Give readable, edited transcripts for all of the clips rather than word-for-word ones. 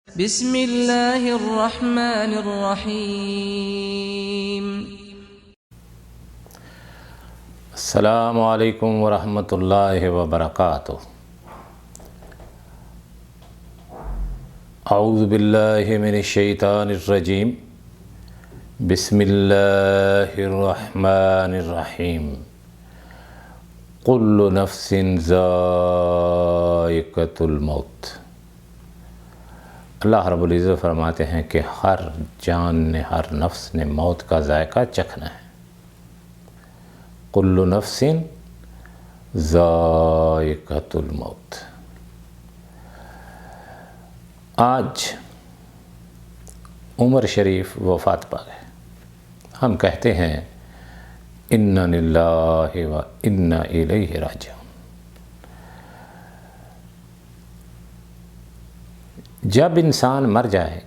بسم اللہ الرحمن الرحیم۔ السلام علیکم ورحمۃ اللہ وبرکاتہ۔ اعوذ باللہ من الشیطان الرجیم، بسم اللہ الرحمن الرحیم۔ کل نفس ذائقۃ الموت۔ اللہ رب العزت فرماتے ہیں کہ ہر جان نے، ہر نفس نے موت کا ذائقہ چکھنا ہے۔ کل نفس ذائقۃ الموت۔ آج عمر شریف وفات پا گئے۔ ہم کہتے ہیں انا للہ و انا الیہ راجعون۔ جب انسان مر جائے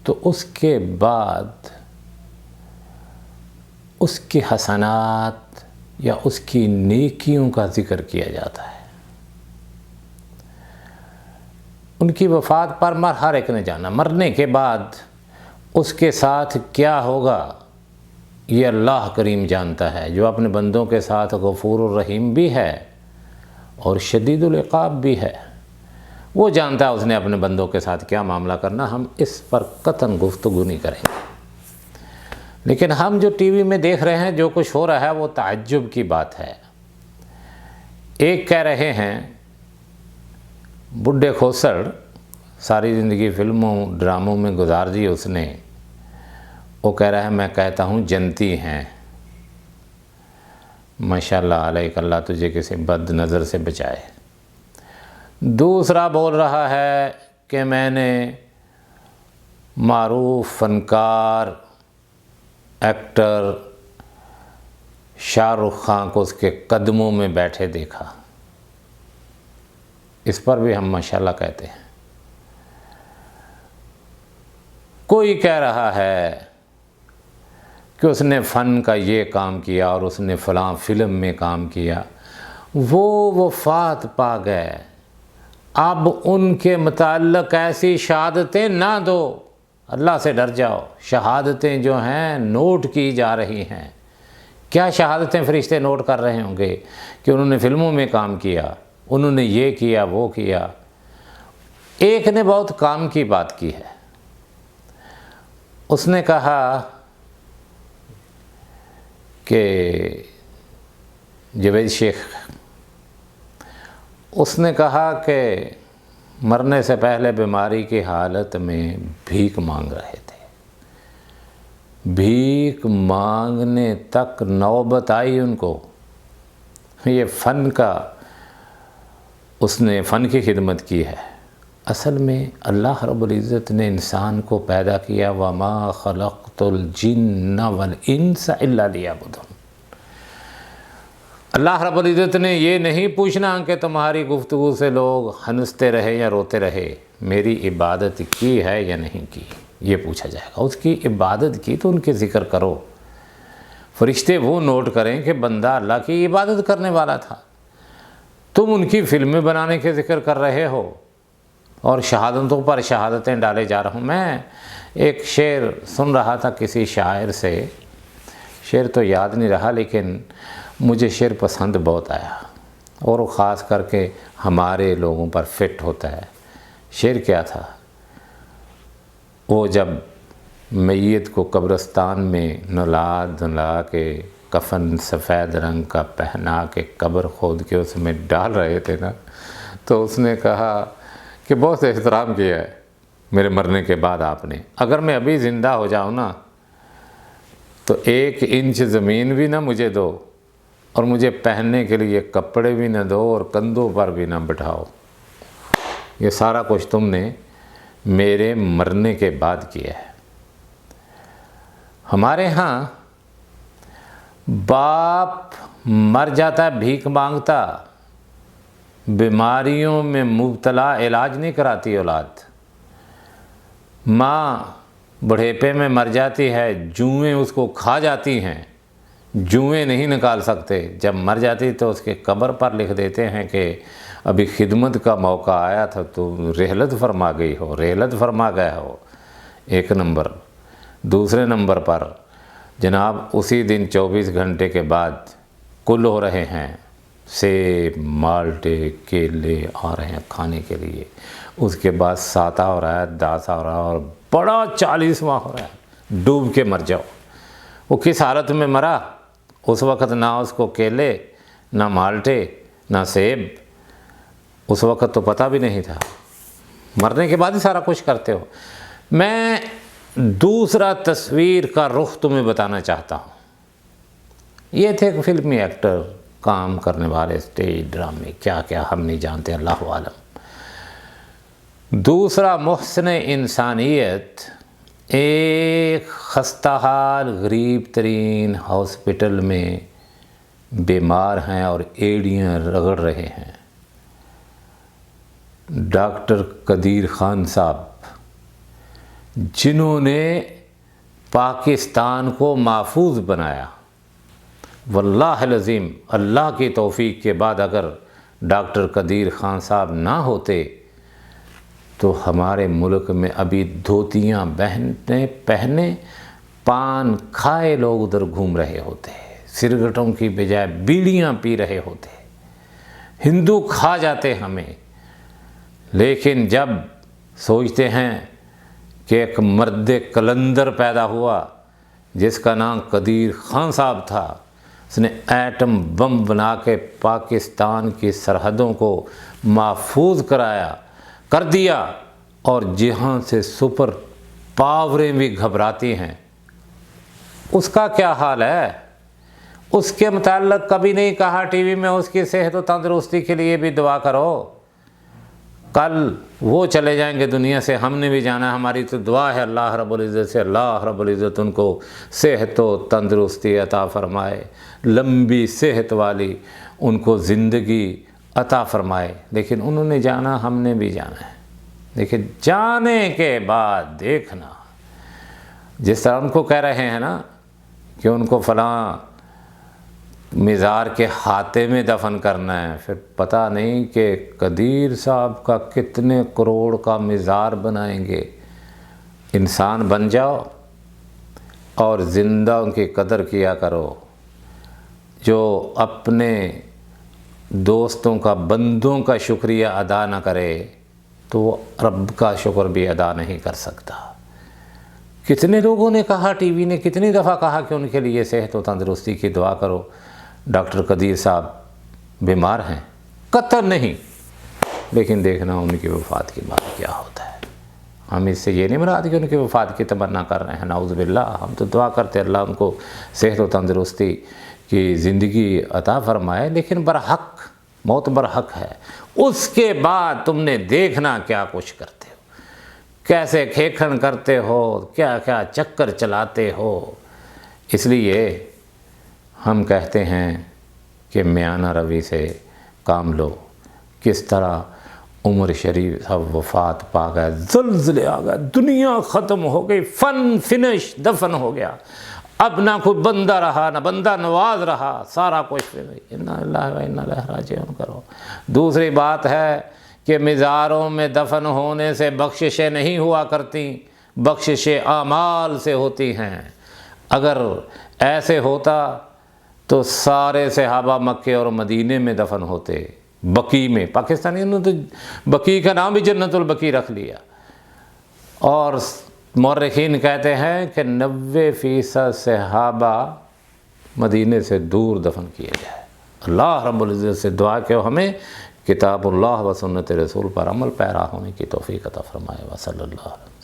تو اس کے بعد اس کی حسنات یا اس کی نیکیوں کا ذکر کیا جاتا ہے۔ ان کی وفات پر ہر ایک نے جانا، مرنے کے بعد اس کے ساتھ کیا ہوگا یہ اللہ کریم جانتا ہے، جو اپنے بندوں کے ساتھ غفور الرحیم بھی ہے اور شدید العقاب بھی ہے۔ وہ جانتا ہے اس نے اپنے بندوں کے ساتھ کیا معاملہ کرنا۔ ہم اس پر قطعاً گفتگو نہیں کریں گے، لیکن ہم جو ٹی وی میں دیکھ رہے ہیں، جو کچھ ہو رہا ہے، وہ تعجب کی بات ہے۔ ایک کہہ رہے ہیں بڈھے کھوسڑ، ساری زندگی فلموں ڈراموں میں گزار دی اس نے، وہ کہہ رہا ہے میں کہتا ہوں جنتی ہیں، ماشاءاللہ علیک، اللہ تجھے کسی بد نظر سے بچائے۔ دوسرا بول رہا ہے کہ میں نے معروف فنکار ایکٹر شاہ رخ خان کو اس کے قدموں میں بیٹھے دیکھا۔ اس پر بھی ہم ماشاءاللہ کہتے ہیں۔ کوئی کہہ رہا ہے کہ اس نے فن کا یہ کام کیا اور اس نے فلاں فلم میں کام کیا۔ وہ وفات پا گئے، اب ان کے متعلق ایسی شہادتیں نہ دو، اللہ سے ڈر جاؤ۔ شہادتیں جو ہیں نوٹ کی جا رہی ہیں۔ کیا شہادتیں فرشتے نوٹ کر رہے ہوں گے کہ انہوں نے فلموں میں کام کیا، انہوں نے یہ کیا وہ کیا۔ ایک نے بہت کام کی بات کی ہے۔ اس نے کہا کہ جوید شیخ، اس نے کہا کہ مرنے سے پہلے بیماری کی حالت میں بھیک مانگ رہے تھے، بھیک مانگنے تک نوبت آئی ان کو۔ یہ فن کا، اس نے فن کی خدمت کی ہے۔ اصل میں اللہ رب العزت نے انسان کو پیدا کیا، وَمَا خَلَقْتُ الْجِنَّ وَالْإِنسَ إِلَّا لِيَعْبُدُونِ۔ اللہ رب العزت نے یہ نہیں پوچھنا کہ تمہاری گفتگو سے لوگ ہنستے رہے یا روتے رہے، میری عبادت کی ہے یا نہیں کی، یہ پوچھا جائے گا۔ اس کی عبادت کی تو ان کے ذکر کرو، فرشتے وہ نوٹ کریں کہ بندہ اللہ کی عبادت کرنے والا تھا۔ تم ان کی فلمیں بنانے کے ذکر کر رہے ہو اور شہادتوں پر شہادتیں ڈالے جا رہا ہوں۔ میں ایک شعر سن رہا تھا کسی شاعر سے، شعر تو یاد نہیں رہا، لیکن مجھے شعر پسند بہت آیا اور وہ خاص کر کے ہمارے لوگوں پر فٹ ہوتا ہے۔ شعر کیا تھا؟ وہ جب میت کو قبرستان میں نلا کے کفن سفید رنگ کا پہنا کے قبر کھود کے اس میں ڈال رہے تھے نا، تو اس نے کہا کہ بہت احترام کیا ہے میرے مرنے کے بعد آپ نے۔ اگر میں ابھی زندہ ہو جاؤں نا تو 1 انچ زمین بھی نہ مجھے دو اور مجھے پہننے کے لیے کپڑے بھی نہ دو اور کندھوں پر بھی نہ بٹھاؤ، یہ سارا کچھ تم نے میرے مرنے کے بعد کیا ہے۔ ہمارے ہاں باپ مر جاتا ہے بھیک مانگتا، بیماریوں میں مبتلا، علاج نہیں کراتی اولاد۔ ماں بڑھیپے میں مر جاتی ہے، جوئیں اس کو کھا جاتی ہیں، جوئیں نہیں نکال سکتے، جب مر جاتی تو اس کے قبر پر لکھ دیتے ہیں کہ ابھی خدمت کا موقع آیا تھا تو رحلت فرما گئی ہو، رحلت فرما گئے ہو، ایک نمبر۔ دوسرے نمبر پر جناب اسی دن 24 گھنٹے کے بعد کل ہو رہے ہیں، سیب، مالٹے، کیلے آ رہے ہیں کھانے کے لیے، اس کے بعد ساتا ہو رہا ہے، داسا ہو رہا ہے، اور بڑا 40واں ہو رہا ہے، ڈوب کے مر جاؤ۔ وہ کس حالت میں مرا؟ اس وقت نہ اس کو کیلے، نہ مالٹے، نہ سیب، اس وقت تو پتہ بھی نہیں تھا، مرنے کے بعد ہی سارا کچھ کرتے ہو۔ میں دوسرا تصویر کا رخ تمہیں بتانا چاہتا ہوں۔ یہ تھے ایک فلمی ایکٹر، کام کرنے والے، اسٹیج ڈرامے، کیا کیا ہم نہیں جانتے، اللہ عالم۔ دوسرا محسن انسانیت ایک خستہ حال غریب ترین ہاسپٹل میں بیمار ہیں اور ایڑیاں رگڑ رہے ہیں۔ ڈاکٹر قدیر خان صاحب، جنہوں نے پاکستان کو محفوظ بنایا، واللہ العظیم اللہ کی توفیق کے بعد اگر ڈاکٹر قدیر خان صاحب نہ ہوتے تو ہمارے ملک میں ابھی دھوتیاں پہنے پان کھائے لوگ ادھر گھوم رہے ہوتے، سگریٹوں کی بجائے بیڑیاں پی رہے ہوتے، ہندو کھا جاتے ہمیں۔ لیکن جب سوچتے ہیں کہ ایک مرد قلندر پیدا ہوا جس کا نام قدیر خان صاحب تھا، اس نے ایٹم بم بنا کے پاکستان کی سرحدوں کو محفوظ کر دیا، اور جہاں سے سپر پاوریں بھی گھبراتی ہیں، اس کا کیا حال ہے؟ اس کے متعلق کبھی نہیں کہا ٹی وی میں اس کی صحت و تندرستی کے لیے بھی دعا کرو؟ کل وہ چلے جائیں گے دنیا سے، ہم نے بھی جانا ہے، ہماری تو دعا ہے اللہ رب العزت سے، اللہ رب العزت ان کو صحت و تندرستی عطا فرمائے، لمبی صحت والی ان کو زندگی عطا فرمائے۔ لیکن انہوں نے جانا، ہم نے بھی جانا ہے۔ لیکن جانے کے بعد دیکھنا، جس طرح ان کو کہہ رہے ہیں نا کہ ان کو فلاں مزار کے ہاتھے میں دفن کرنا ہے، پھر پتہ نہیں کہ قدیر صاحب کا کتنے کروڑ کا مزار بنائیں گے۔ انسان بن جاؤ اور زندوں کی قدر کیا کرو۔ جو اپنے دوستوں کا، بندوں کا شکریہ ادا نہ کرے تو وہ رب کا شکر بھی ادا نہیں کر سکتا۔ کتنے لوگوں نے کہا، ٹی وی نے کتنی دفعہ کہا کہ ان کے لیے صحت و تندرستی کی دعا کرو۔ ڈاکٹر قدیر صاحب بیمار ہیں، قطع نہیں، لیکن دیکھنا ان کی وفات کے بعد کیا ہوتا ہے۔ ہم اس سے یہ نہیں مراد کہ ان کی وفات کی تمنا کر رہے ہیں، نعوذ باللہ، ہم تو دعا کرتے اللہ ان کو صحت و تندرستی کی زندگی عطا فرمائے، لیکن برحق، موت برحق ہے۔ اس کے بعد تم نے دیکھنا کیا کچھ کرتے ہو، کیسے کھیکھن کرتے ہو، کیا کیا چکر چلاتے ہو۔ اس لیے ہم کہتے ہیں کہ میانہ روی سے کام لو۔ کس طرح عمر شریف صاحب وفات پا گئے، زلزلے آ گئے، دنیا ختم ہو گئی، فنش دفن ہو گیا، اب نہ کوئی بندہ رہا، نہ بندہ نواز رہا، سارا کچھ انا للہ و انا الیہ راجعون کرو۔ دوسری بات ہے کہ مزاروں میں دفن ہونے سے بخششیں نہیں ہوا کرتی، بخششیں اعمال سے ہوتی ہیں۔ اگر ایسے ہوتا تو سارے صحابہ مکے اور مدینے میں دفن ہوتے، بقی میں۔ پاکستانیوں نے تو بقی کا نام بھی جنت البقی رکھ لیا، اور مورخین کہتے ہیں کہ 90% صحابہ مدینے سے دور دفن کیے گئے۔ اللہ رب العزت سے دعا کہ ہمیں کتاب اللہ و سنت رسول پر عمل پیرا ہونے کی توفیق عطا فرمائے۔ وصلی اللہ علیہ وسلم۔